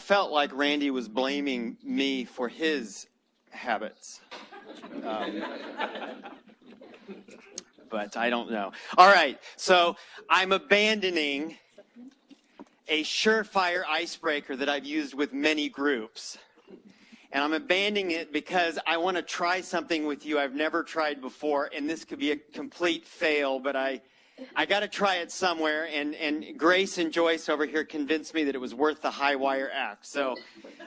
felt like Randy was blaming me for his habits. But I don't know. All right, so I'm abandoning a surefire icebreaker that I've used with many groups. And I'm abandoning it because I want to try something with you I've never tried before, and this could be a complete fail, but I got to try it somewhere, and Grace and Joyce over here convinced me that it was worth the high wire act. So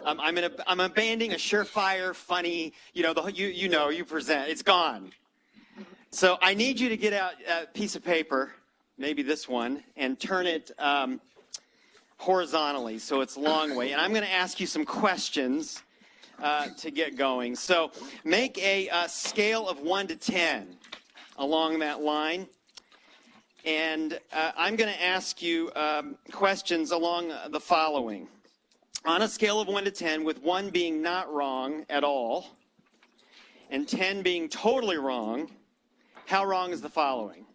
I'm abandoning a surefire, funny, you present. It's gone. So I need you to get out a piece of paper, maybe this one, and turn it horizontally so it's long way. And I'm going to ask you some questions to get going. So make a scale of 1 to 10 along that line. And I'm going to ask you questions along the following. On a scale of 1 to 10, with 1 being not wrong at all, and 10 being totally wrong, how wrong is the following?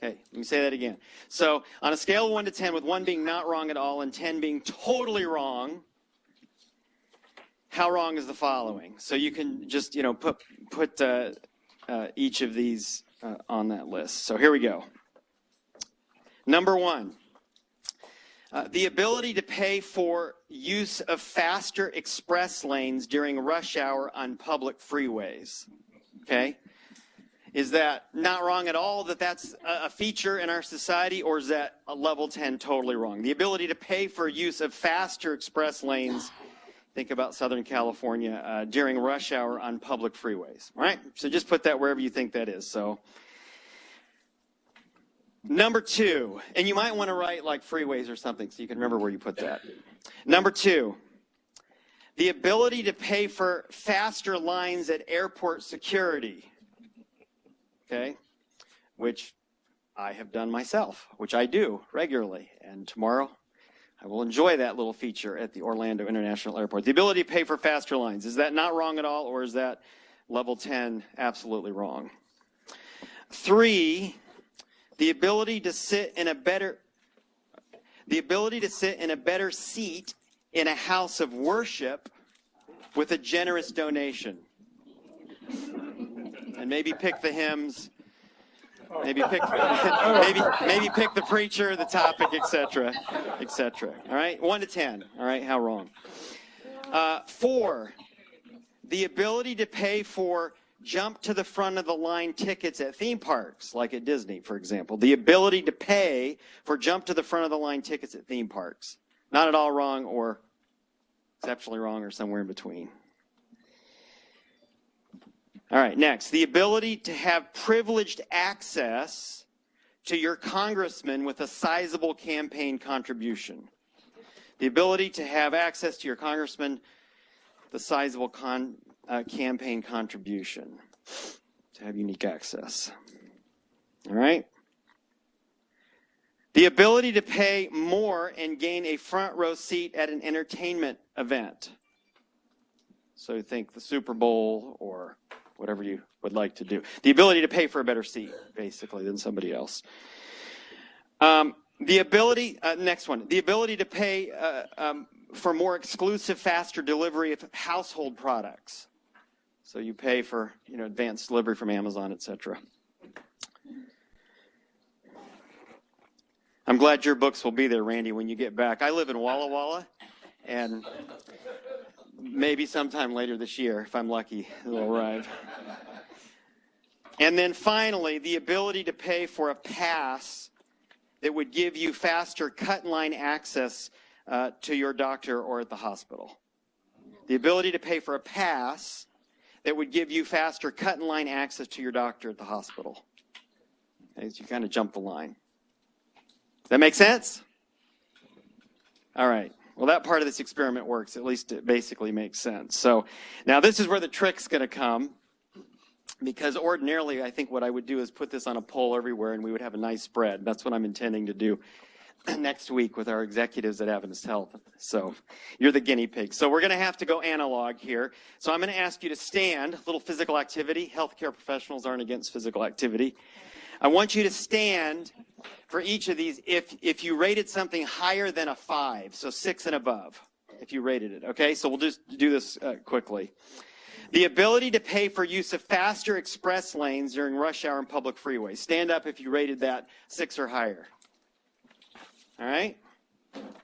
Okay, let me say that again. So on a scale of 1 to 10, with 1 being not wrong at all and 10 being totally wrong, how wrong is the following? So you can just, put each of these on that list. So here we go. Number 1, the ability to pay for use of faster express lanes during rush hour on public freeways. Okay? Is that not wrong at all that that's a feature in our society, or is that a level 10 totally wrong? The ability to pay for use of faster express lanes, think about Southern California, during rush hour on public freeways. All right? So just put that wherever you think that is. So number 2, and you might want to write like freeways or something so you can remember where you put that. Number 2, the ability to pay for faster lines at airport security. Okay, which I have done myself, which I do regularly. And tomorrow I will enjoy that little feature at the Orlando International Airport. The ability to pay for faster lines. Is that not wrong at all, or is that level 10 absolutely wrong? 3, the ability to sit in a better seat in a house of worship with a generous donation. And maybe pick the hymns, maybe pick the preacher, the topic, etc., etc. All right, 1 to 10. All right, how wrong? 4, the ability to pay for jump to the front of the line tickets at theme parks, like at Disney, for example. The ability to pay for jump to the front of the line tickets at theme parks. Not at all wrong, or exceptionally wrong, or somewhere in between. All right, next, the ability to have privileged access to your congressman with a sizable campaign contribution. The ability to have access to your congressman, the sizable campaign contribution, to have unique access. All right? The ability to pay more and gain a front row seat at an entertainment event. So think the Super Bowl or whatever you would like to do. The ability to pay for a better seat, basically, than somebody else. The ability, next one, the ability to pay for more exclusive, faster delivery of household products. So you pay for, advanced delivery from Amazon, etc. I'm glad your books will be there, Randy, when you get back. I live in Walla Walla, and maybe sometime later this year, if I'm lucky, it'll arrive. And then finally, the ability to pay for a pass that would give you faster cut-in-line access to your doctor or at the hospital. The ability to pay for a pass that would give you faster cut-in-line access to your doctor at the hospital. Okay, so you kind of jump the line. Does that make sense? All right. Well, that part of this experiment works. At least it basically makes sense. So now this is where the trick's going to come, because ordinarily I think what I would do is put this on a poll everywhere and we would have a nice spread. That's what I'm intending to do next week with our executives at Adventist Health. So you're the guinea pig. So we're going to have to go analog here. So I'm going to ask you to stand, a little physical activity. Healthcare professionals aren't against physical activity. I want you to stand for each of these if you rated something higher than a 5, so 6 and above. if you rated it. Okay, so we'll just do this quickly. The ability to pay for use of faster express lanes during rush hour and public freeways. Stand up if you rated that 6 or higher. All right?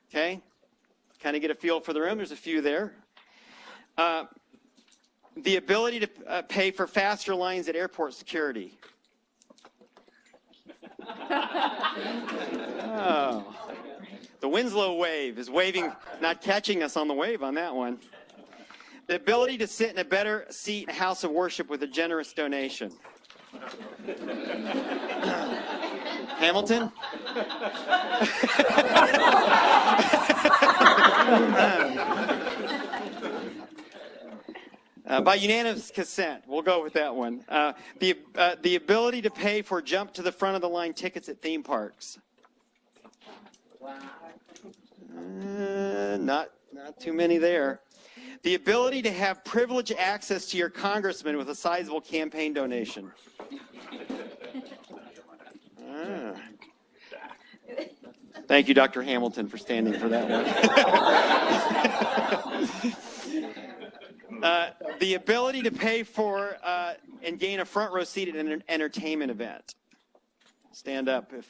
Okay? Kind of get a feel for the room. There's a few there. The ability to pay for faster lines at airport security. Oh. The Winslow wave is waving, not catching us on the wave on that one. The ability to sit in a better seat in a house of worship with a generous donation. Hamilton? By unanimous consent, we'll go with that one. The ability to pay for jump to the front of the line tickets at theme parks. Not too many there. The ability to have privileged access to your congressman with a sizable campaign donation. Thank you, Dr. Hamilton, for standing for that one. The ability to pay for and gain a front row seat at an entertainment event. Stand up if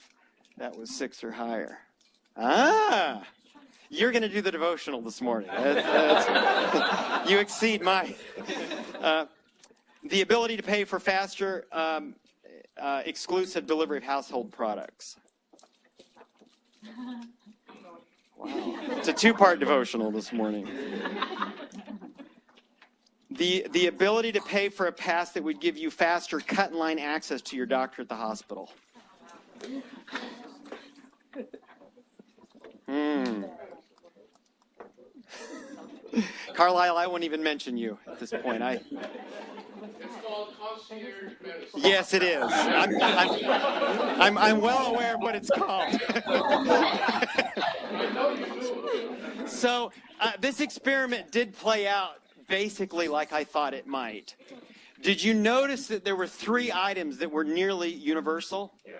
that was 6 or higher. You're going to do the devotional this morning. You exceed my. The ability to pay for faster exclusive delivery of household products. Wow. It's a 2-part devotional this morning. The ability to pay for a pass that would give you faster cut-in-line access to your doctor at the hospital. Carlisle, I won't even mention you at this point. It's called concierge medicine. Yes, it is. I'm well aware of what it's called. So this experiment did play out basically like I thought it might. Did you notice that there were 3 items that were nearly universal? Yeah.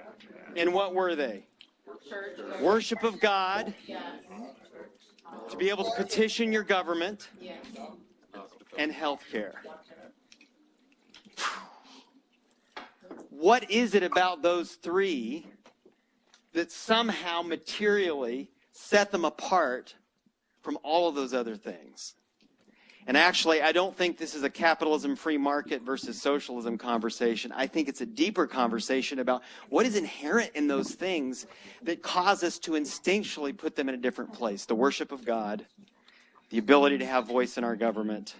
And what were they? Church. Worship of God. Yes. To be able to petition your government. Yes. And health care. What is it about those 3 that somehow materially set them apart from all of those other things? And actually, I don't think this is a capitalism, free market versus socialism conversation. I think it's a deeper conversation about what is inherent in those things that cause us to instinctually put them in a different place. The worship of God, the ability to have voice in our government,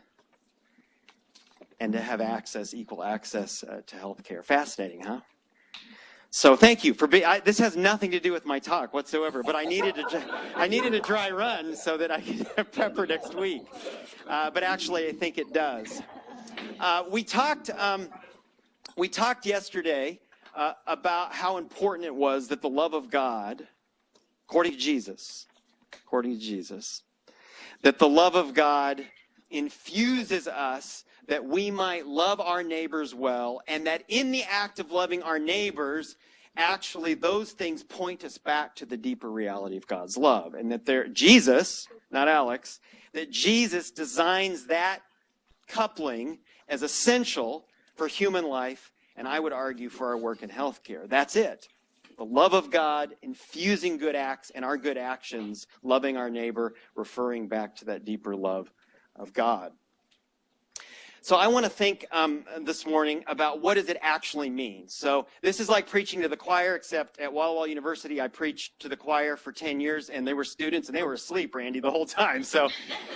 and to have access, equal access to health care. Fascinating, huh? So thank you for being. This has nothing to do with my talk whatsoever, but I needed a dry run so that I could prepare next week. But actually, I think it does. We talked yesterday about how important it was that the love of God, according to Jesus, that the love of God infuses us that we might love our neighbors well, and that in the act of loving our neighbors, actually those things point us back to the deeper reality of God's love. And that Jesus, not Alex, that Jesus designs that coupling as essential for human life, and I would argue for our work in healthcare. That's it. The love of God, infusing good acts and our good actions, loving our neighbor, referring back to that deeper love of God. So I want to think this morning about what does it actually mean. So this is like preaching to the choir, except at Walla Walla University, I preached to the choir for 10 years, and they were students, and they were asleep, Randy, the whole time. So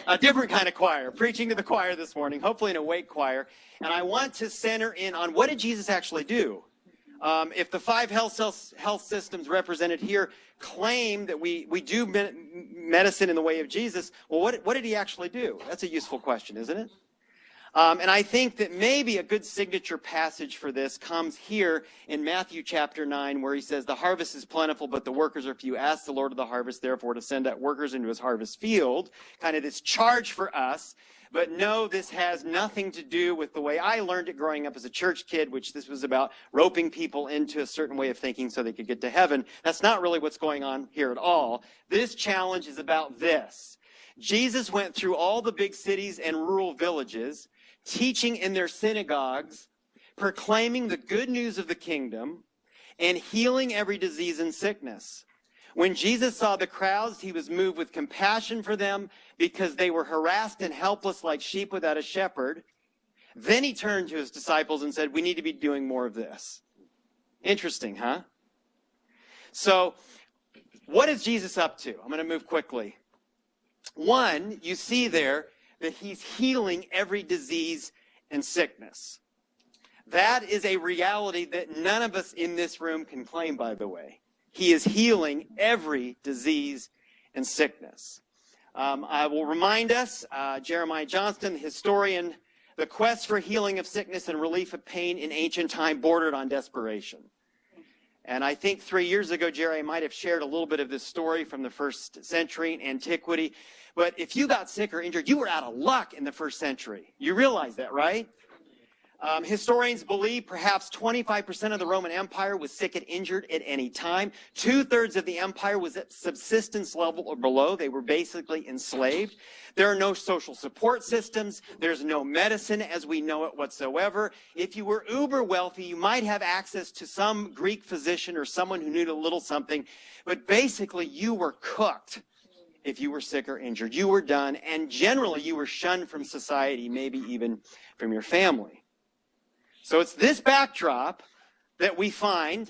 a different kind of choir, preaching to the choir this morning, hopefully an awake choir. And I want to center in on what did Jesus actually do? If the 5 health systems represented here claim that we do medicine in the way of Jesus, well, what did he actually do? That's a useful question, isn't it? And I think that maybe a good signature passage for this comes here in Matthew chapter 9, where he says, the harvest is plentiful, but the workers are few. Ask the Lord of the harvest, therefore, to send out workers into his harvest field. Kind of this charge for us. But no, this has nothing to do with the way I learned it growing up as a church kid, which this was about roping people into a certain way of thinking so they could get to heaven. That's not really what's going on here at all. This challenge is about this. Jesus went through all the big cities and rural villages, teaching in their synagogues, proclaiming the good news of the kingdom, and healing every disease and sickness. When Jesus saw the crowds, he was moved with compassion for them because they were harassed and helpless like sheep without a shepherd. Then he turned to his disciples and said, we need to be doing more of this. Interesting, huh? So, what is Jesus up to? I'm going to move quickly. One, you see there that he's healing every disease and sickness. That is a reality that none of us in this room can claim, by the way. He is healing every disease and sickness. I will remind us, Jeremiah Johnston, the historian, the quest for healing of sickness and relief of pain in ancient time bordered on desperation. And I think 3 years ago, Jerry might have shared a little bit of this story from the first century in antiquity. But if you got sick or injured, you were out of luck in the first century. You realize that, right? Historians believe perhaps 25% of the Roman Empire was sick and injured at any time. 2/3 of the empire was at subsistence level or below. They were basically enslaved. There are no social support systems. There's no medicine as we know it whatsoever. If you were uber wealthy, you might have access to some Greek physician or someone who knew a little something. But basically, you were cooked if you were sick or injured. You were done, and generally, you were shunned from society, maybe even from your family. So it's this backdrop that we find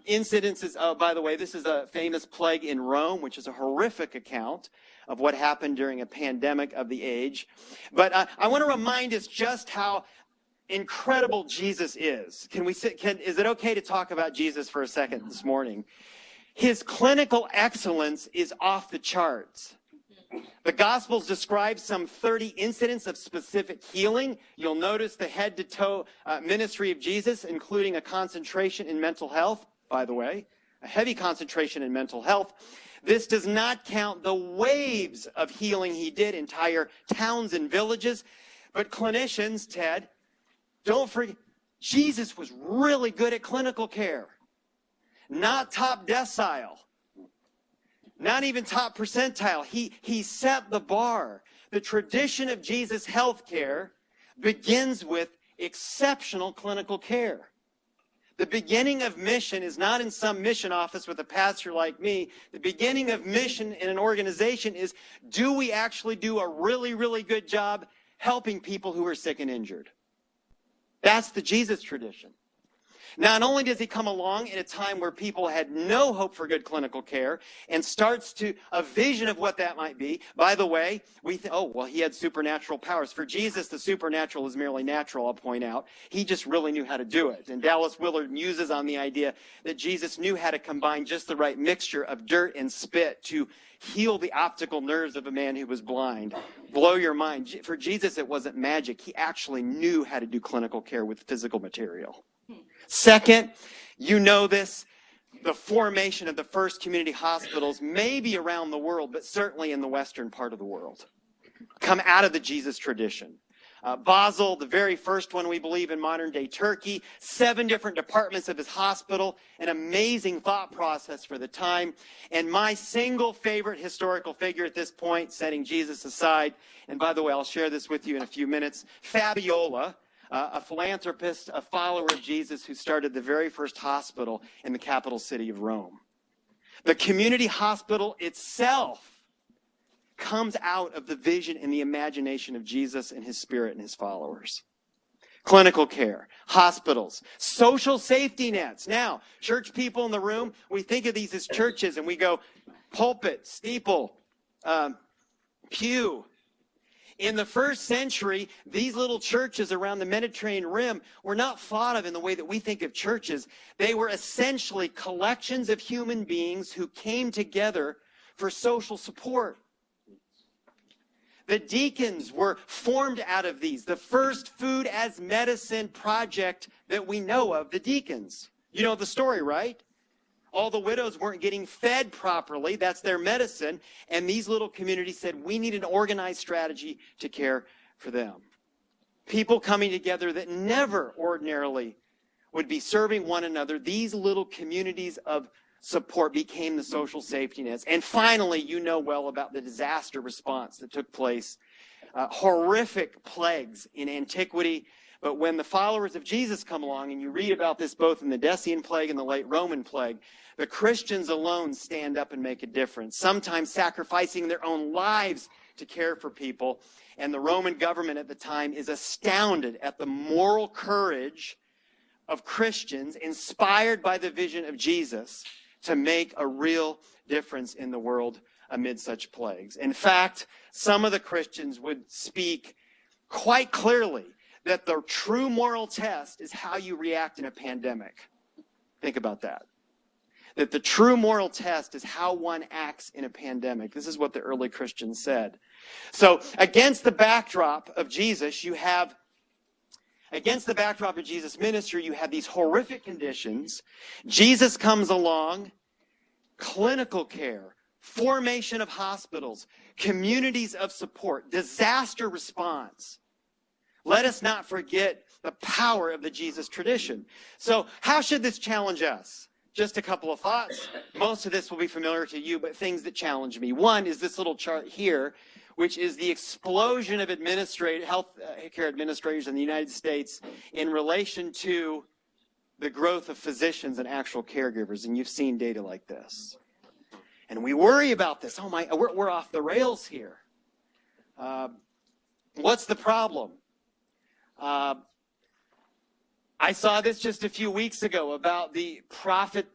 incidences. Oh, by the way, this is a famous plague in Rome, which is a horrific account of what happened during a pandemic of the age. But I want to remind us just how incredible Jesus is. Is it okay to talk about Jesus for a second this morning? His clinical excellence is off the charts. The Gospels describe some 30 incidents of specific healing. You'll notice the head-to-toe ministry of Jesus, including a concentration in mental health, by the way, a heavy concentration in mental health. This does not count the waves of healing he did, entire towns and villages. But clinicians, Ted, don't forget, Jesus was really good at clinical care. Not top decile. Not even top percentile. He set the bar. The tradition of Jesus' health care begins with exceptional clinical care. The beginning of mission is not in some mission office with a pastor like me. The beginning of mission in an organization is, do we actually do a really, really good job helping people who are sick and injured? That's the Jesus tradition. Not only does he come along at a time where people had no hope for good clinical care and starts to a vision of what that might be. By the way, he had supernatural powers. For Jesus, the supernatural is merely natural, I'll point out. He just really knew how to do it. And Dallas Willard muses on the idea that Jesus knew how to combine just the right mixture of dirt and spit to heal the optical nerves of a man who was blind. Blow your mind. For Jesus, it wasn't magic. He actually knew how to do clinical care with physical material. Second, you know this, the formation of the first community hospitals, maybe around the world, but certainly in the western part of the world, come out of the Jesus tradition. Basel, the very first one we believe in modern-day Turkey, 7 different departments of his hospital, an amazing thought process for the time. And my single favorite historical figure at this point, setting Jesus aside, and by the way, I'll share this with you in a few minutes, Fabiola, a philanthropist, a follower of Jesus who started the very first hospital in the capital city of Rome. The community hospital itself comes out of the vision and the imagination of Jesus and his spirit and his followers. Clinical care, hospitals, social safety nets. Now, church people in the room, we think of these as churches and we go pulpit, steeple, pew. In the first century, these little churches around the Mediterranean rim were not thought of in the way that we think of churches. They were essentially collections of human beings who came together for social support. The deacons were formed out of these. The first food as medicine project that we know of, the deacons. You know the story, right? All the widows weren't getting fed properly. That's their medicine. And these little communities said, we need an organized strategy to care for them. People coming together that never ordinarily would be serving one another. These little communities of support became the social safety nets. And finally, you know well about the disaster response that took place. Horrific plagues in antiquity. But when the followers of Jesus come along, and you read about this both in the Decian plague and the late Roman plague, the Christians alone stand up and make a difference, sometimes sacrificing their own lives to care for people. And the Roman government at the time is astounded at the moral courage of Christians inspired by the vision of Jesus to make a real difference in the world amid such plagues. In fact, some of the Christians would speak quite clearly that the true moral test is how you react in a pandemic. Think about that. That the true moral test is how one acts in a pandemic. This is what the early Christians said. So against the backdrop of Jesus, against the backdrop of Jesus' ministry, you have these horrific conditions. Jesus comes along, clinical care, formation of hospitals, communities of support, disaster response. Let us not forget the power of the Jesus tradition. So how should this challenge us? Just a couple of thoughts. Most of this will be familiar to you, but things that challenge me. One is this little chart here, which is the explosion of health care administrators in the United States in relation to the growth of physicians and actual caregivers. And you've seen data like this. And we worry about this. Oh my, we're off the rails here. What's the problem? I saw this just a few weeks ago about the profit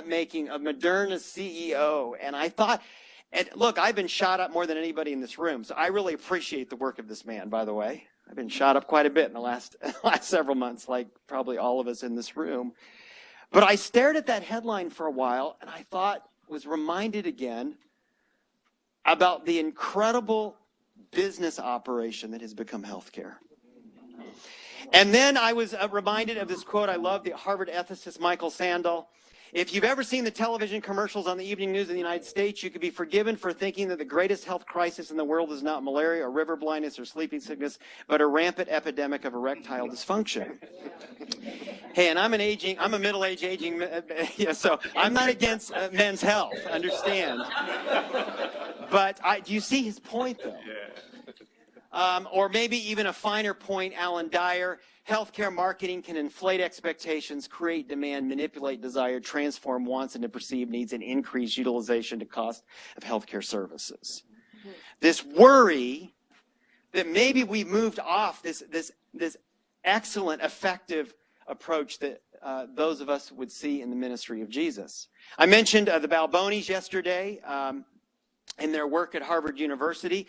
making of Moderna's CEO, and I thought, and look, I've been shot up more than anybody in this room, so I really appreciate the work of this man. By the way, I've been shot up quite a bit in the last several months, like probably all of us in this room. But I stared at that headline for a while, and I was reminded again about the incredible business operation that has become healthcare. And then I was reminded of this quote I love, the Harvard ethicist Michael Sandel. If you've ever seen the television commercials on the evening news in the United States, you could be forgiven for thinking that the greatest health crisis in the world is not malaria or river blindness or sleeping sickness, but a rampant epidemic of erectile dysfunction. Hey, and I'm a middle-aged aging, so I'm not against men's health, understand. But do you see his point, though? Or maybe even a finer point, Alan Dyer, healthcare marketing can inflate expectations, create demand, manipulate desire, transform wants into perceived needs, and increase utilization to cost of healthcare services. This worry that maybe we've moved off this excellent, effective approach that those of us would see in the ministry of Jesus. I mentioned the Balbonis yesterday in their work at Harvard University.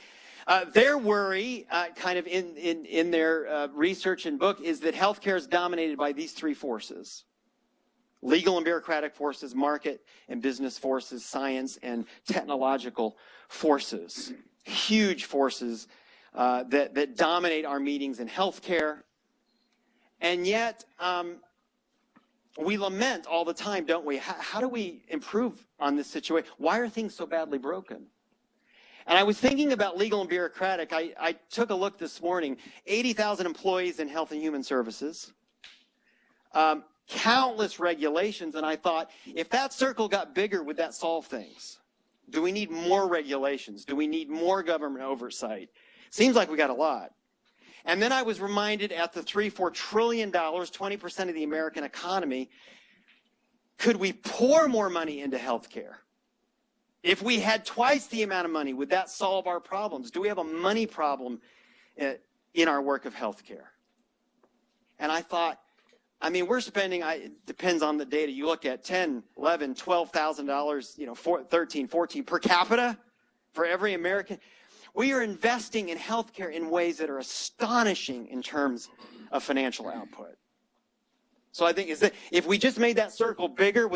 Their worry, kind of in their research and book, is that healthcare is dominated by these three forces: legal and bureaucratic forces, market and business forces, science and technological forces. Huge forces that dominate our meetings in healthcare. And yet, we lament all the time, don't we? How do we improve on this situation? Why are things so badly broken? And I was thinking about legal and bureaucratic. I took a look this morning. 80,000 employees in Health and Human Services. Countless regulations. And I thought, if that circle got bigger, would that solve things? Do we need more regulations? Do we need more government oversight? Seems like we got a lot. And then I was reminded at the $3-4 trillion, 20% of the American economy, could we pour more money into healthcare? If we had twice the amount of money, would that solve our problems? Do we have a money problem in our work of healthcare? And I thought, I mean, we're spending, it depends on the data you look at, $10,000, $11,000, $12,000, $13,000, $14,000 per capita for every American. We are investing in healthcare in ways that are astonishing in terms of financial output. So I think if we just made that circle bigger,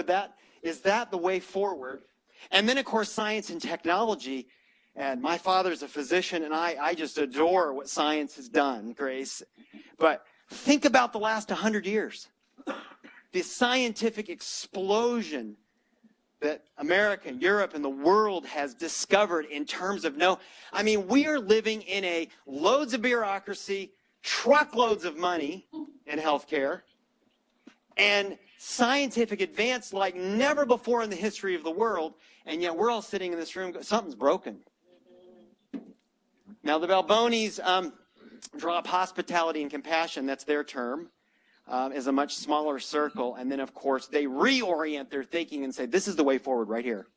is that the way forward? And then, of course, science and technology. And my father's a physician, and I just adore what science has done, Grace. But think about the last 100 years. The scientific explosion that America, Europe, and the world has discovered in terms of we are living in loads of bureaucracy, truckloads of money in healthcare, and scientific advance like never before in the history of the world, and yet we're all sitting in this room, something's broken. Now, the Balbonis draw up hospitality and compassion, that's their term, as a much smaller circle, and then, of course, they reorient their thinking and say, this is the way forward right here.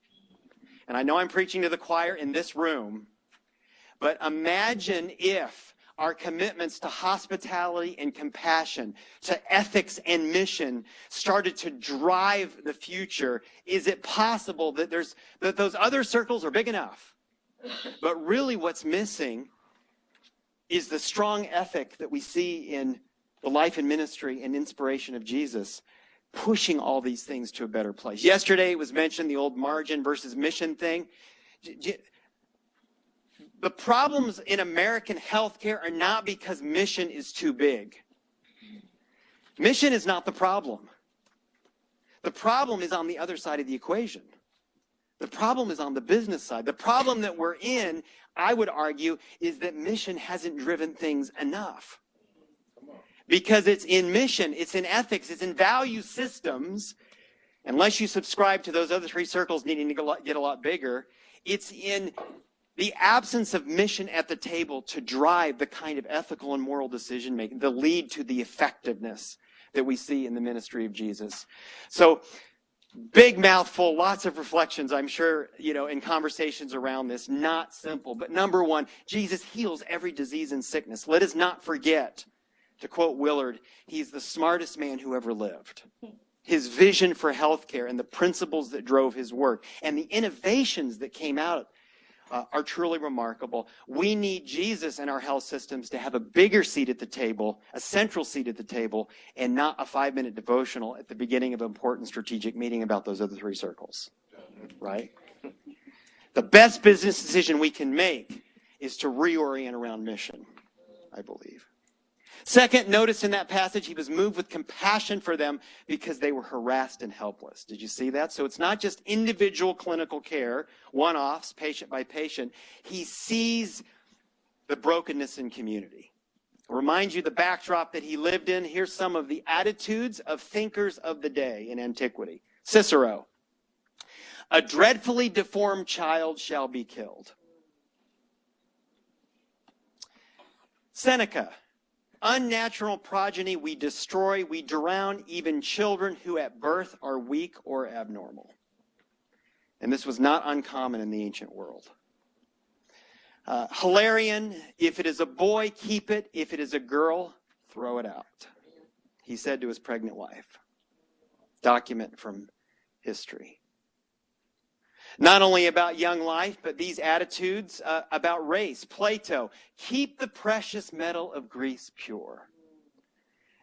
And I know I'm preaching to the choir in this room, but imagine if our commitments to hospitality and compassion, to ethics and mission started to drive the future. Is it possible that those other circles are big enough? But really what's missing is the strong ethic that we see in the life and ministry and inspiration of Jesus, pushing all these things to a better place. Yesterday it was mentioned, the old margin versus mission thing. The problems in American healthcare are not because mission is too big. Mission is not the problem. The problem is on the other side of the equation. The problem is on the business side. The problem that we're in, I would argue, is that mission hasn't driven things enough. Because it's in mission, it's in ethics, it's in value systems. Unless you subscribe to those other three circles needing to get a lot bigger, it's in the absence of mission at the table to drive the kind of ethical and moral decision making that lead to the effectiveness that we see in the ministry of Jesus. So, big mouthful, lots of reflections, I'm sure, in conversations around this. Not simple. But number one, Jesus heals every disease and sickness. Let us not forget, to quote Willard, he's the smartest man who ever lived. His vision for healthcare and the principles that drove his work and the innovations that came out are truly remarkable. We need Jesus in our health systems to have a bigger seat at the table, a central seat at the table, and not a 5-minute devotional at the beginning of an important strategic meeting about those other three circles. Right? The best business decision we can make is to reorient around mission, I believe. Second, notice in that passage, he was moved with compassion for them because they were harassed and helpless. Did you see that? So it's not just individual clinical care, one-offs, patient by patient. He sees the brokenness in community. Remind you the backdrop that he lived in. Here's some of the attitudes of thinkers of the day in antiquity. Cicero, a dreadfully deformed child shall be killed. Seneca, unnatural progeny we destroy, we drown even children who at birth are weak or abnormal. And this was not uncommon in the ancient world. Hilarion, if it is a boy, keep it. If it is a girl, throw it out. He said to his pregnant wife. Document from history. Not only about young life, but these attitudes about race. Plato, keep the precious metal of Greece pure.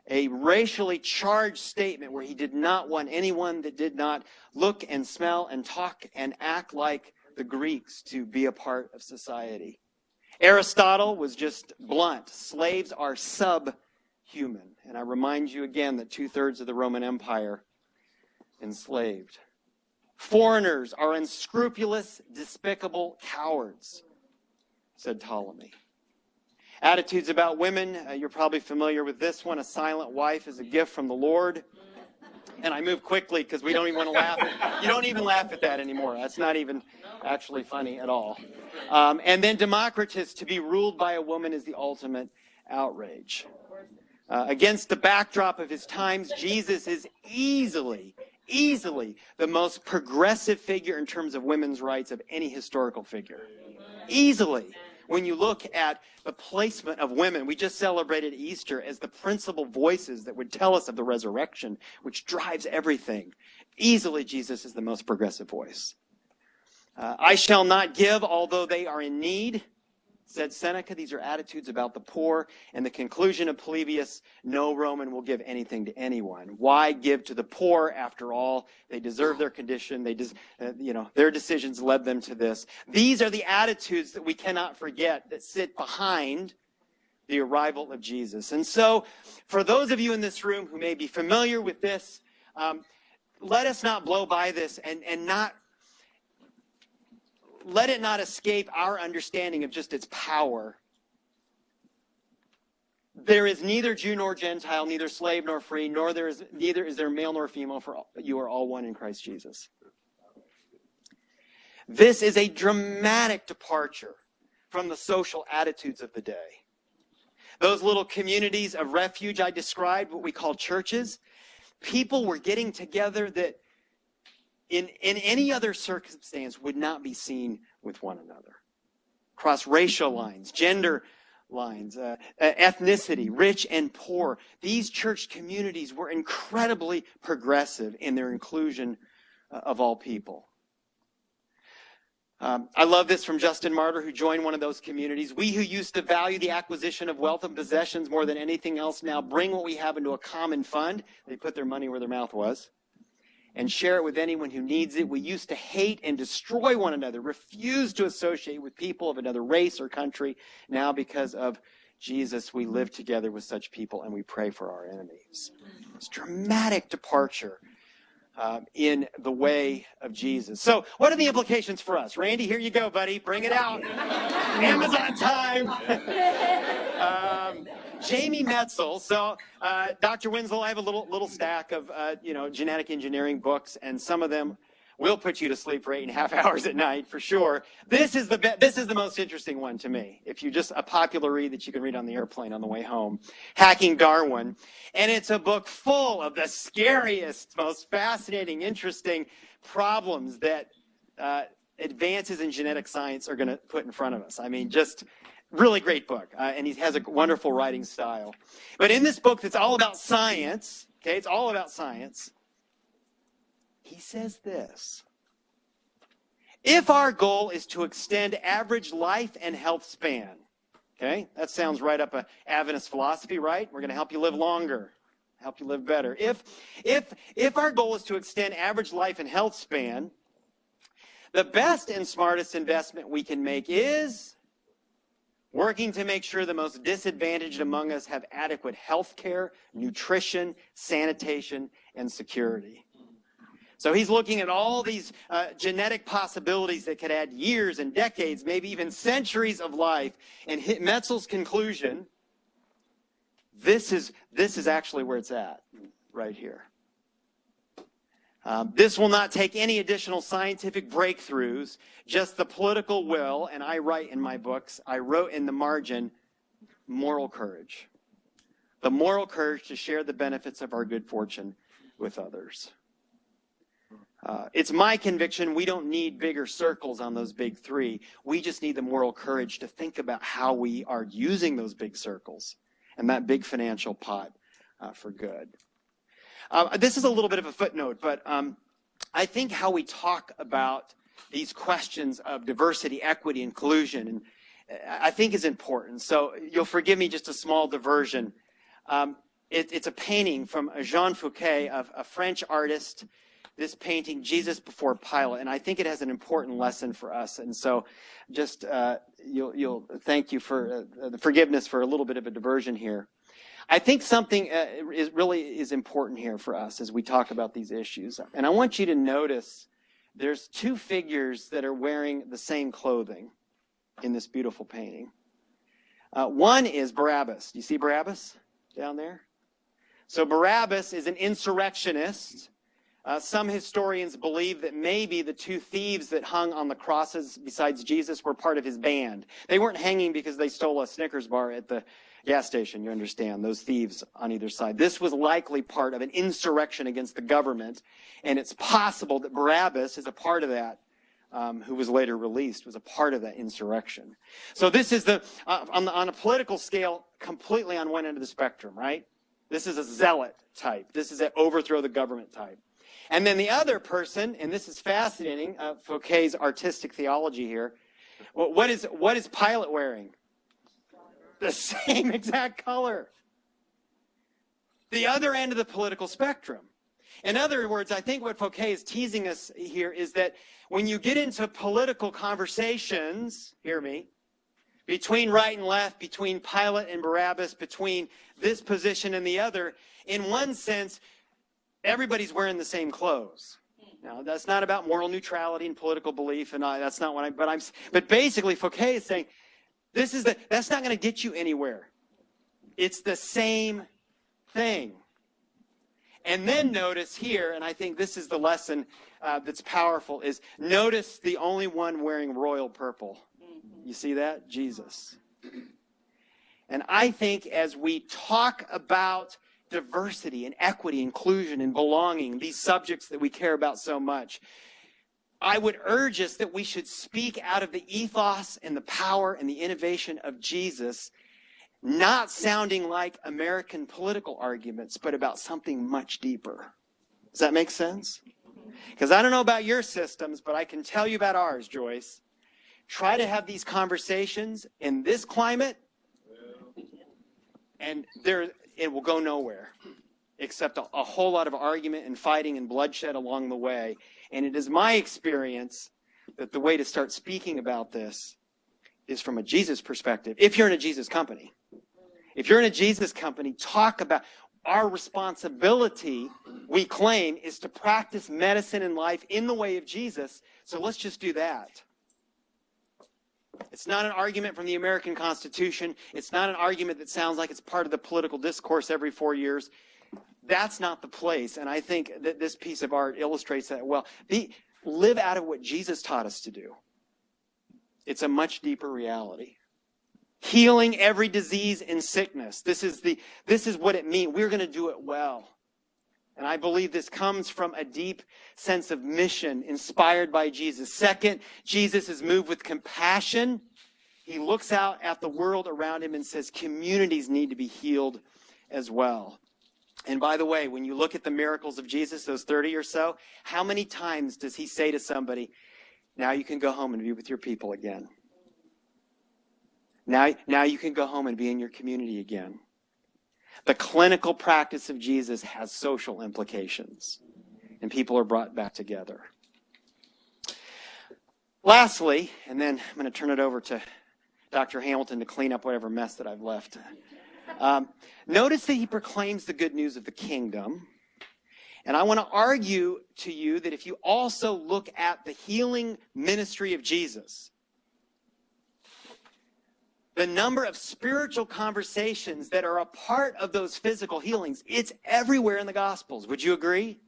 A racially charged statement where he did not want anyone that did not look and smell and talk and act like the Greeks to be a part of society. Aristotle was just blunt. Slaves are subhuman. And I remind you again that 2/3 of the Roman Empire enslaved. Foreigners are unscrupulous, despicable cowards, said Ptolemy. Attitudes about women, you're probably familiar with this one. A silent wife is a gift from the Lord. And I move quickly because we don't even want to laugh. You don't even laugh at that anymore. That's not even actually funny at all. And then Democritus, to be ruled by a woman is the ultimate outrage. Against the backdrop of his times, Jesus is easily the most progressive figure in terms of women's rights of any historical figure. Easily. When you look at the placement of women, we just celebrated Easter as the principal voices that would tell us of the resurrection, which drives everything. Easily, Jesus is the most progressive voice. I shall not give, although they are in need, said Seneca. These are attitudes about the poor. And the conclusion of Polybius, no Roman will give anything to anyone. Why give to the poor? After all, they deserve their condition. Their decisions led them to this. These are the attitudes that we cannot forget that sit behind the arrival of Jesus. And so, for those of you in this room who may be familiar with this, let us not blow by this and not let it not escape our understanding of just its power. There is neither Jew nor Gentile, neither slave nor free, neither is there male nor female, for all, you are all one in Christ Jesus. This is a dramatic departure from the social attitudes of the day. Those little communities of refuge I described, what we call churches, people were getting together that in any other circumstance would not be seen with one another. Cross racial lines, gender lines, ethnicity, rich and poor. These church communities were incredibly progressive in their inclusion of all people. I love this from Justin Martyr, who joined one of those communities. We who used to value the acquisition of wealth and possessions more than anything else now bring what we have into a common fund. They put their money where their mouth was. And share it with anyone who needs it. We used to hate and destroy one another, refuse to associate with people of another race or country. Now, because of Jesus, we live together with such people and we pray for our enemies. It's a dramatic departure in the way of Jesus. So what are the implications for us? Randy, here you go, buddy. Bring it out. Amazon time. Jamie Metzel. So, Dr. Winslow, I have a little stack of, genetic engineering books, and some of them will put you to sleep for 8.5 hours at night, for sure. This is the most interesting one to me. If you just a popular read that you can read on the airplane on the way home, Hacking Darwin. And it's a book full of the scariest, most fascinating, interesting problems that advances in genetic science are going to put in front of us. I mean, just really great book, and he has a wonderful writing style. But in this book that's all about science, okay, it's all about science, he says this: if our goal is to extend average life and health span, okay, that sounds right up a Adventist philosophy, right? We're going to help you live longer, help you live better. If our goal is to extend average life and health span, the best and smartest investment we can make is working to make sure the most disadvantaged among us have adequate health care, nutrition, sanitation, and security. So he's looking at all these genetic possibilities that could add years and decades, maybe even centuries of life. And Metzel's conclusion, this is actually where it's at, right here. This will not take any additional scientific breakthroughs, just the political will, and I write in my books, I wrote in the margin, moral courage. The moral courage to share the benefits of our good fortune with others. It's my conviction we don't need bigger circles on those big three. We just need the moral courage to think about how we are using those big circles and that big financial pot for good. This is a little bit of a footnote, but I think how we talk about these questions of diversity, equity, inclusion, and I think is important. So you'll forgive me just a small diversion. It's a painting from Jean Fouquet, a French artist. This painting, Jesus Before Pilate, and I think it has an important lesson for us. And so just you'll thank you for the forgiveness for a little bit of a diversion here. I think something is important here for us as we talk about these issues. And I want you to notice there's two figures that are wearing the same clothing in this beautiful painting. One is Barabbas. Do you see Barabbas down there? So Barabbas is an insurrectionist. Some historians believe that maybe the two thieves that hung on the crosses besides Jesus were part of his band. They weren't hanging because they stole a Snickers bar at the gas station, you understand, those thieves on either side. This was likely part of an insurrection against the government, and it's possible that Barabbas is a part of that, who was later released, was a part of that insurrection. So this is on a political scale, completely on one end of the spectrum, right? This is a zealot type. This is an overthrow the government type. And then the other person, and this is fascinating, Fouquet's artistic theology here. What is Pilate wearing? The same exact color. The other end of the political spectrum. In other words, I think what Fouquet is teasing us here is that when you get into political conversations, hear me, between right and left, between Pilate and Barabbas, between this position and the other, in one sense, everybody's wearing the same clothes. Now, that's not about moral neutrality and political belief, and that's not what but basically Fouquet is saying, that's not going to get you anywhere. It's the same thing. And then notice here, and I think this is the lesson that's powerful, is notice the only one wearing royal purple. You see that? Jesus. And I think as we talk about diversity and equity, inclusion and belonging, these subjects that we care about so much, I would urge us that we should speak out of the ethos and the power and the innovation of Jesus, not sounding like American political arguments, but about something much deeper. Does that make sense? Because I don't know about your systems, but I can tell you about ours, Joyce. Try to have these conversations in this climate, and it will go nowhere, except a whole lot of argument and fighting and bloodshed along the way. And it is my experience that the way to start speaking about this is from a Jesus perspective, if you're in a Jesus company. If you're in a Jesus company, talk about our responsibility, we claim, is to practice medicine and life in the way of Jesus. So let's just do that. It's not an argument from the American Constitution. It's not an argument that sounds like it's part of the political discourse every 4 years. That's not the place. And I think that this piece of art illustrates that well. Live out of what Jesus taught us to do. It's a much deeper reality. Healing every disease and sickness. This is what it means. We're going to do it well. And I believe this comes from a deep sense of mission inspired by Jesus. Second, Jesus is moved with compassion. He looks out at the world around him and says communities need to be healed as well. And by the way, when you look at the miracles of Jesus, those 30 or so, how many times does he say to somebody, now you can go home and be with your people again? Now you can go home and be in your community again. The clinical practice of Jesus has social implications, and people are brought back together. Lastly, and then I'm going to turn it over to Dr. Hamilton to clean up whatever mess that I've left. Notice that he proclaims the good news of the kingdom. And I want to argue to you that if you also look at the healing ministry of Jesus, the number of spiritual conversations that are a part of those physical healings, it's everywhere in the Gospels. Would you agree?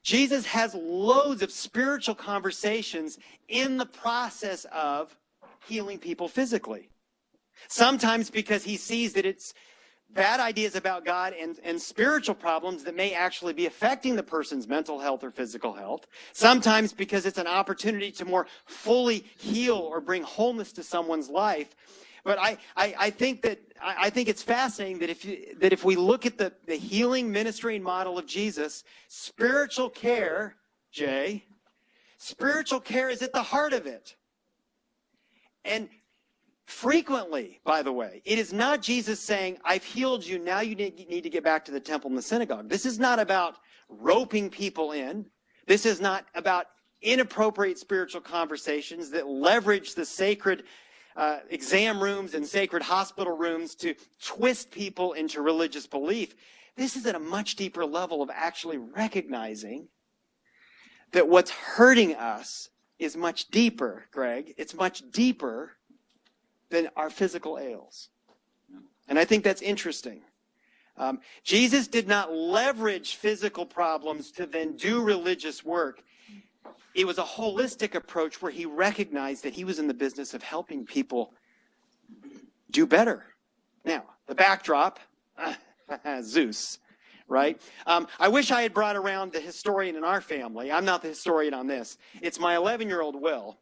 Jesus has loads of spiritual conversations in the process of healing people physically. Sometimes because he sees that it's bad ideas about God and spiritual problems that may actually be affecting the person's mental health or physical health. Sometimes because it's an opportunity to more fully heal or bring wholeness to someone's life. But I think it's fascinating that if we look at the healing ministry and model of Jesus, spiritual care, spiritual care is at the heart of it. And frequently, by the way, it is not Jesus saying, I've healed you, now you need to get back to the temple and the synagogue. This is not about roping people in. This is not about inappropriate spiritual conversations that leverage the sacred exam rooms and sacred hospital rooms to twist people into religious belief. This is at a much deeper level of actually recognizing that what's hurting us is much deeper, Greg. It's much deeper than our physical ails. And I think that's interesting. Jesus did not leverage physical problems to then do religious work. It was a holistic approach where he recognized that he was in the business of helping people do better. Now, the backdrop, Zeus, right? I wish I had brought around the historian in our family. I'm not the historian on this. It's my 11-year-old Will,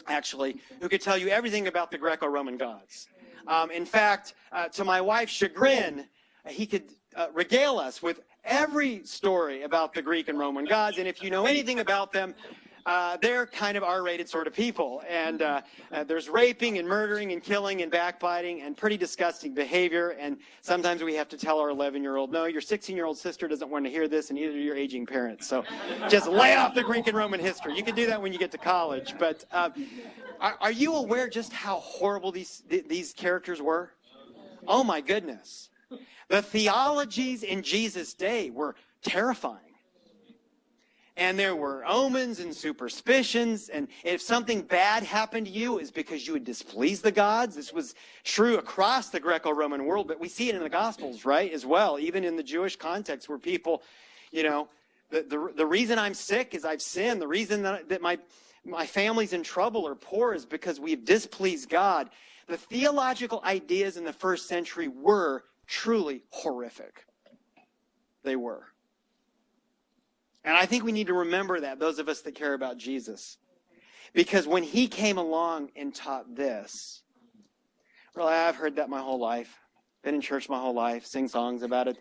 actually, who could tell you everything about the Greco-Roman gods. In fact, to my wife's chagrin, he could regale us with every story about the Greek and Roman gods. And if you know anything about them, they're kind of R-rated sort of people. And there's raping and murdering and killing and backbiting and pretty disgusting behavior. And sometimes we have to tell our 11-year-old, no, your 16-year-old sister doesn't want to hear this, and neither do your aging parents. So just lay off the Greek and Roman history. You can do that when you get to college. But are you aware just how horrible these characters were? Oh, my goodness. The theologies in Jesus' day were terrifying. And there were omens and superstitions, and if something bad happened to you, it was because you had displeased the gods. This was true across the Greco-Roman world, but we see it in the Gospels, right, as well, even in the Jewish context where people, the reason I'm sick is I've sinned. The reason that my family's in trouble or poor is because we've displeased God. The theological ideas in the first century were truly horrific. They were. And I think we need to remember that, those of us that care about Jesus. Because when he came along and taught this, well, I've heard that my whole life, been in church my whole life, sing songs about it.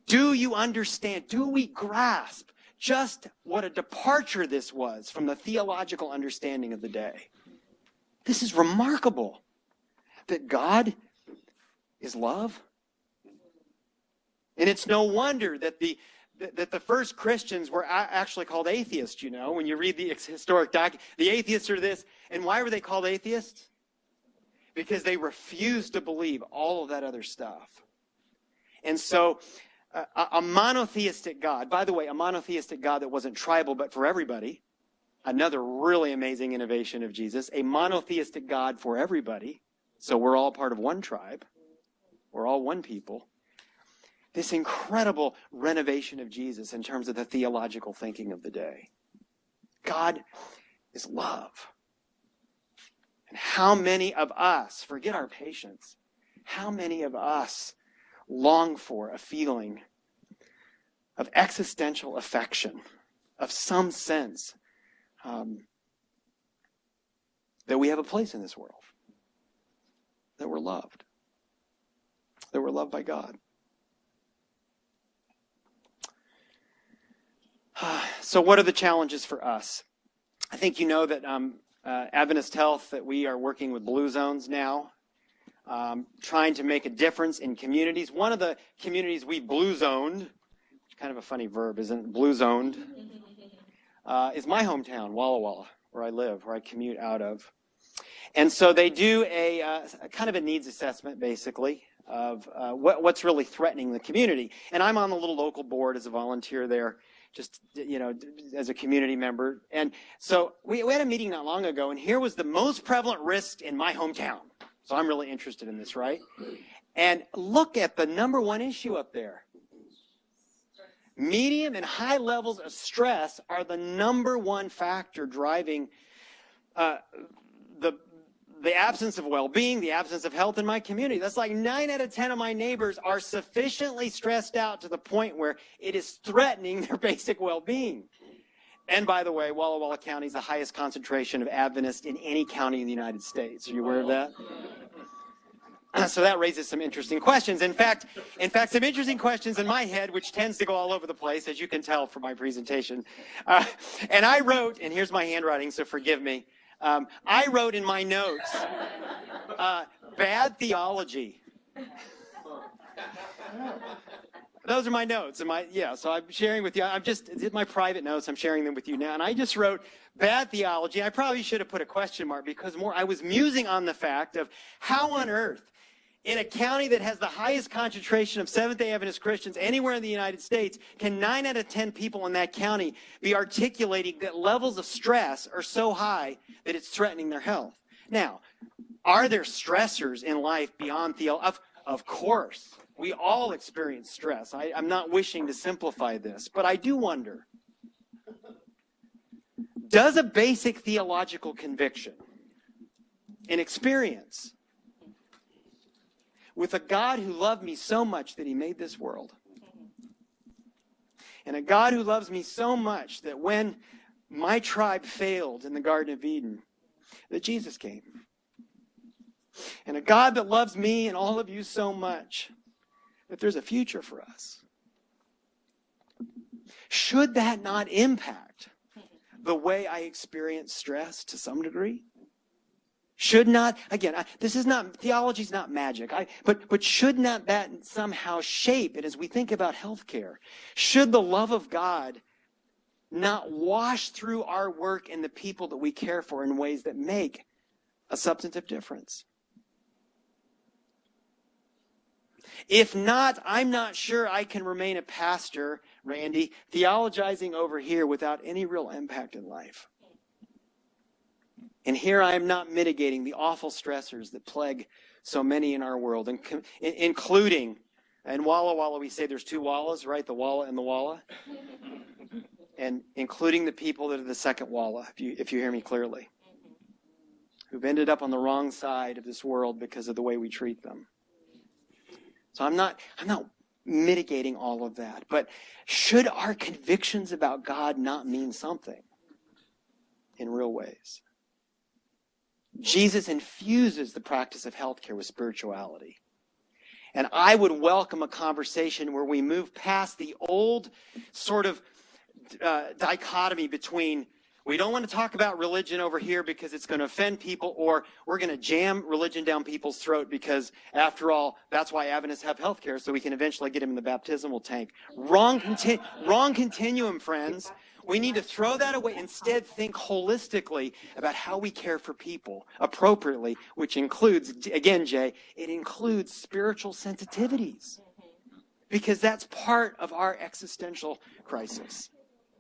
Do you understand? Do we grasp just what a departure this was from the theological understanding of the day? This is remarkable. That God is love. And it's no wonder that the first Christians were actually called atheists, when you read the historic document. The atheists are this. And why were they called atheists? Because they refused to believe all of that other stuff. And so a monotheistic God, by the way, a monotheistic God that wasn't tribal but for everybody, another really amazing innovation of Jesus, a monotheistic God for everybody, so we're all part of one tribe, we're all one people. This incredible renovation of Jesus in terms of the theological thinking of the day. God is love. And how many of us, forget our patience, how many of us long for a feeling of existential affection, of some sense that we have a place in this world, that we're loved by God. So what are the challenges for us? I think you know that Adventist Health, that we are working with blue zones now, trying to make a difference in communities. One of the communities we blue zoned, kind of a funny verb, isn't it? Blue zoned, is my hometown, Walla Walla, where I live, where I commute out of. And so they do a kind of a needs assessment, basically, of what's really threatening the community. And I'm on the little local board as a volunteer there, just, as a community member. And so we had a meeting not long ago, and here was the most prevalent risk in my hometown. So I'm really interested in this, right? And look at the number one issue up there. Medium and high levels of stress are the number one factor driving the absence of well-being, the absence of health in my community. That's like 9 out of 10 of my neighbors are sufficiently stressed out to the point where it is threatening their basic well-being. And by the way, Walla Walla County is the highest concentration of Adventists in any county in the United States. Are you aware of that? So that raises some interesting questions. In fact, some interesting questions in my head, which tends to go all over the place, as you can tell from my presentation. And I wrote, and here's my handwriting, so forgive me. I wrote in my notes, bad theology. Those are my notes. So I'm sharing with you. It's my private notes. I'm sharing them with you now. And I just wrote bad theology. I probably should have put a question mark because I was musing on the fact of how on earth, in a county that has the highest concentration of Seventh-day Adventist Christians anywhere in the United States, can 9 out of 10 people in that county be articulating that levels of stress are so high that it's threatening their health? Now, are there stressors in life beyond theology? Of course. We all experience stress. I'm not wishing to simplify this, but I do wonder, does a basic theological conviction, an experience, with a God who loved me so much that he made this world, and a God who loves me so much that when my tribe failed in the Garden of Eden, that Jesus came, and a God that loves me and all of you so much that there's a future for us, should that not impact the way I experience stress to some degree? Should not, again, theology's not magic, but should not that somehow shape it as we think about healthcare? Should the love of God not wash through our work and the people that we care for in ways that make a substantive difference? If not, I'm not sure I can remain a pastor, Randy, theologizing over here without any real impact in life. And here I am not mitigating the awful stressors that plague so many in our world, including, in Walla Walla we say there's two Wallas, right? The Walla and the Walla. And including the people that are the second Walla, if you hear me clearly, who've ended up on the wrong side of this world because of the way we treat them. So I'm not mitigating all of that. But should our convictions about God not mean something in real ways? Jesus infuses the practice of healthcare with spirituality. And I would welcome a conversation where we move past the old sort of dichotomy between we don't want to talk about religion over here because it's going to offend people, or we're going to jam religion down people's throat because, after all, that's why Adventists have health care, so we can eventually get them in the baptismal tank. Wrong continuum, friends. We need to throw that away. Instead, think holistically about how we care for people appropriately, which includes, again, Jay, it includes spiritual sensitivities, because that's part of our existential crisis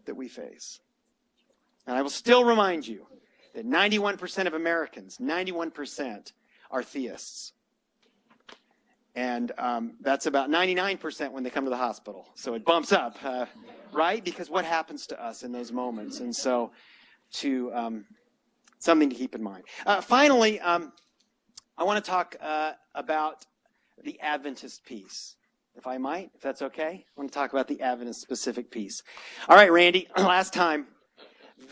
that we face. And I will still remind you that 91% of Americans, 91%, are theists. And that's about 99% when they come to the hospital. So it bumps up, right? Because what happens to us in those moments? And so something to keep in mind. Finally, I want to talk about the Adventist piece, if I might, if that's okay. I want to talk about the Adventist specific piece. All right, Randy, last time.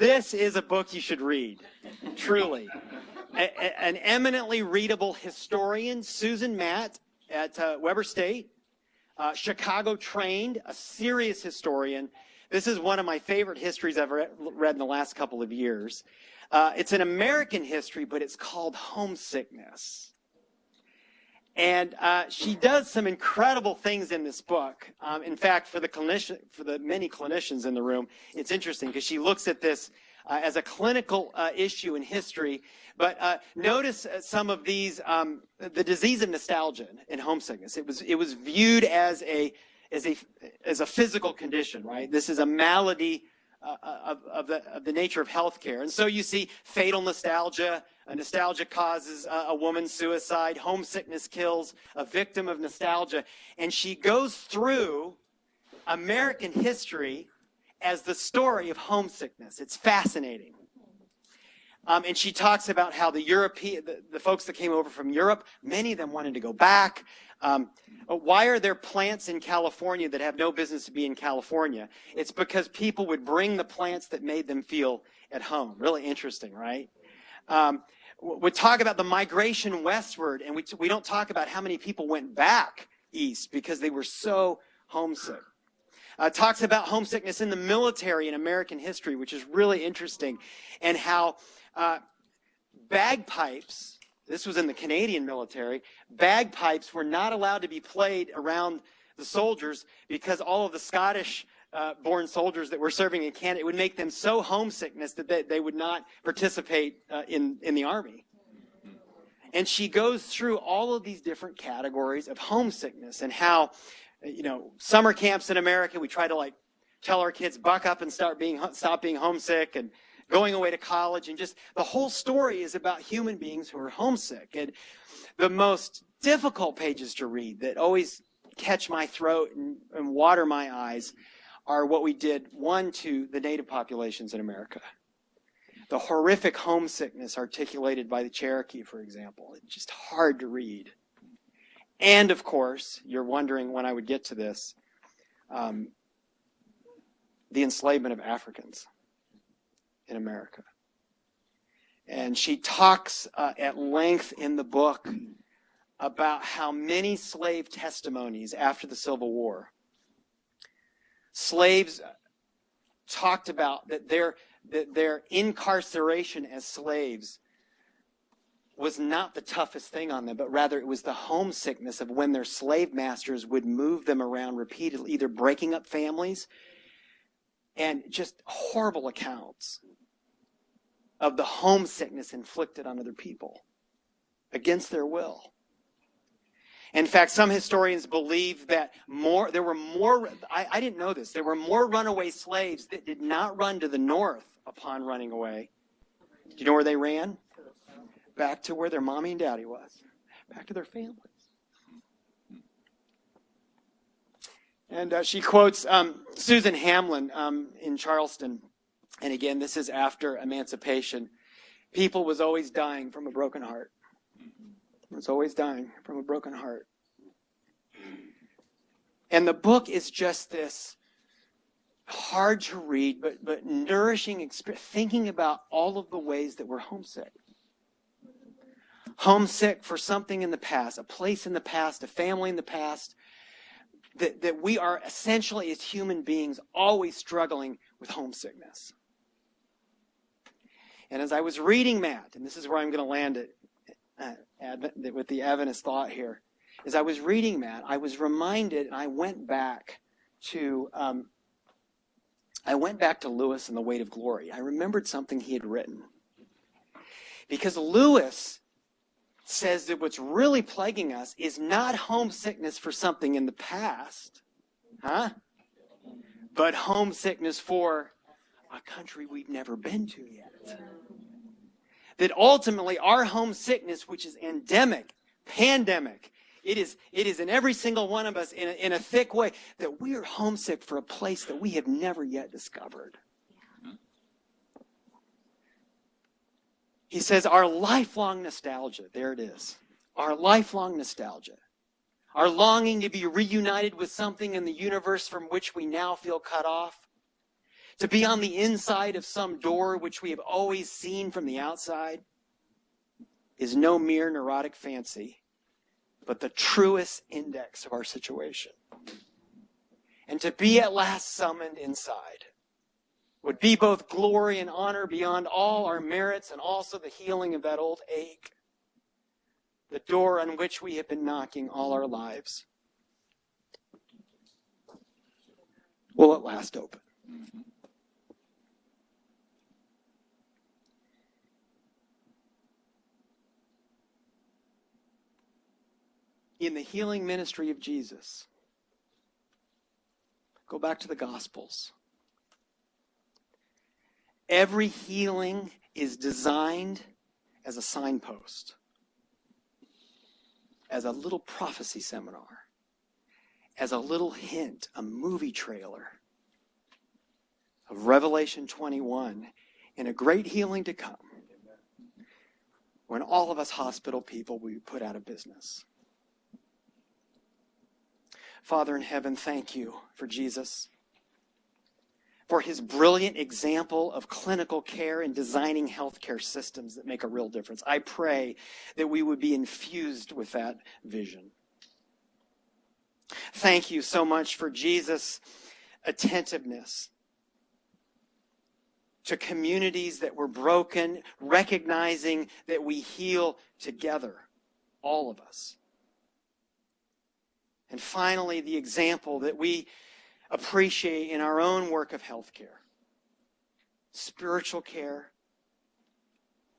This is a book you should read, truly. An eminently readable historian, Susan Matt at Weber State, Chicago trained, a serious historian. This is one of my favorite histories I've read in the last couple of years. It's an American history, but it's called Homesickness. And she does some incredible things in this book. In fact, for the many clinicians in the room, it's interesting because she looks at this as a clinical issue in history. But notice some of these, the disease of nostalgia and homesickness. It was viewed as a physical condition, right? This is a malady of the nature of healthcare. And so you see fatal nostalgia. Nostalgia causes a woman's suicide. Homesickness kills a victim of nostalgia. And she goes through American history as the story of homesickness. It's fascinating. And she talks about how the folks that came over from Europe, many of them wanted to go back. Why are there plants in California that have no business to be in California? It's because people would bring the plants that made them feel at home. Really interesting, right? We talk about the migration westward, and we don't talk about how many people went back east because they were so homesick. Talks about homesickness in the military in American history, which is really interesting, and how bagpipes, this was in the Canadian military, bagpipes were not allowed to be played around the soldiers because all of the Scottish born soldiers that were serving in Canada, it would make them so homesickness that they would not participate in the army. And she goes through all of these different categories of homesickness and how, summer camps in America, we try to tell our kids buck up and stop being homesick, and going away to college, and just the whole story is about human beings who are homesick. And the most difficult pages to read that always catch my throat and water my eyes are what we did, to the native populations in America. The horrific homesickness articulated by the Cherokee, for example. It's just hard to read. And, of course, you're wondering when I would get to this, the enslavement of Africans in America. And she talks at length in the book about how many slave testimonies after the Civil War, slaves talked about that their incarceration as slaves was not the toughest thing on them, but rather it was the homesickness of when their slave masters would move them around repeatedly, either breaking up families, and just horrible accounts of the homesickness inflicted on other people against their will. In fact, some historians believe that there were more, I didn't know this, there were more runaway slaves that did not run to the north upon running away. Do you know where they ran? Back to where their mommy and daddy was. Back to their families. And she quotes Susan Hamlin in Charleston. And again, this is after emancipation. People was always dying from a broken heart. Was always dying from a broken heart. And the book is just this hard to read, but nourishing experience, thinking about all of the ways that we're homesick. Homesick for something in the past, a place in the past, a family in the past, that we are essentially as human beings always struggling with homesickness. And as I was reading that, and this is where I'm going to land it with the Adventist thought here, as I was reading that, I was reminded, and I went back to Lewis and the Weight of Glory. I remembered something he had written. Because Lewis says that what's really plaguing us is not homesickness for something in the past, but homesickness for a country we've never been to yet. That ultimately our homesickness, which is endemic, pandemic, it is in every single one of us in a thick way, that we are homesick for a place that we have never yet discovered. He says our lifelong nostalgia, there it is, our lifelong nostalgia, our longing to be reunited with something in the universe from which we now feel cut off, to be on the inside of some door which we have always seen from the outside, is no mere neurotic fancy, but the truest index of our situation. And to be at last summoned inside would be both glory and honor beyond all our merits, and also the healing of that old ache, the door on which we have been knocking all our lives will at last open. In the healing ministry of Jesus, go back to the Gospels. Every healing is designed as a signpost, as a little prophecy seminar, as a little hint, a movie trailer of Revelation 21 and a great healing to come when all of us hospital people will be put out of business. Father in heaven, thank you for Jesus, for his brilliant example of clinical care and designing healthcare systems that make a real difference. I pray that we would be infused with that vision. Thank you so much for Jesus' attentiveness to communities that were broken, recognizing that we heal together, all of us. And finally, the example that we appreciate in our own work of healthcare. Spiritual care,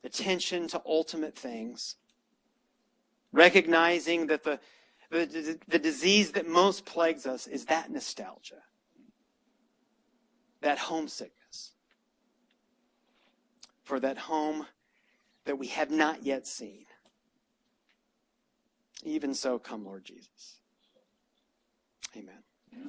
attention to ultimate things, recognizing that the disease that most plagues us is that nostalgia, that homesickness for that home that we have not yet seen. Even so, come, Lord Jesus. Amen. Amen.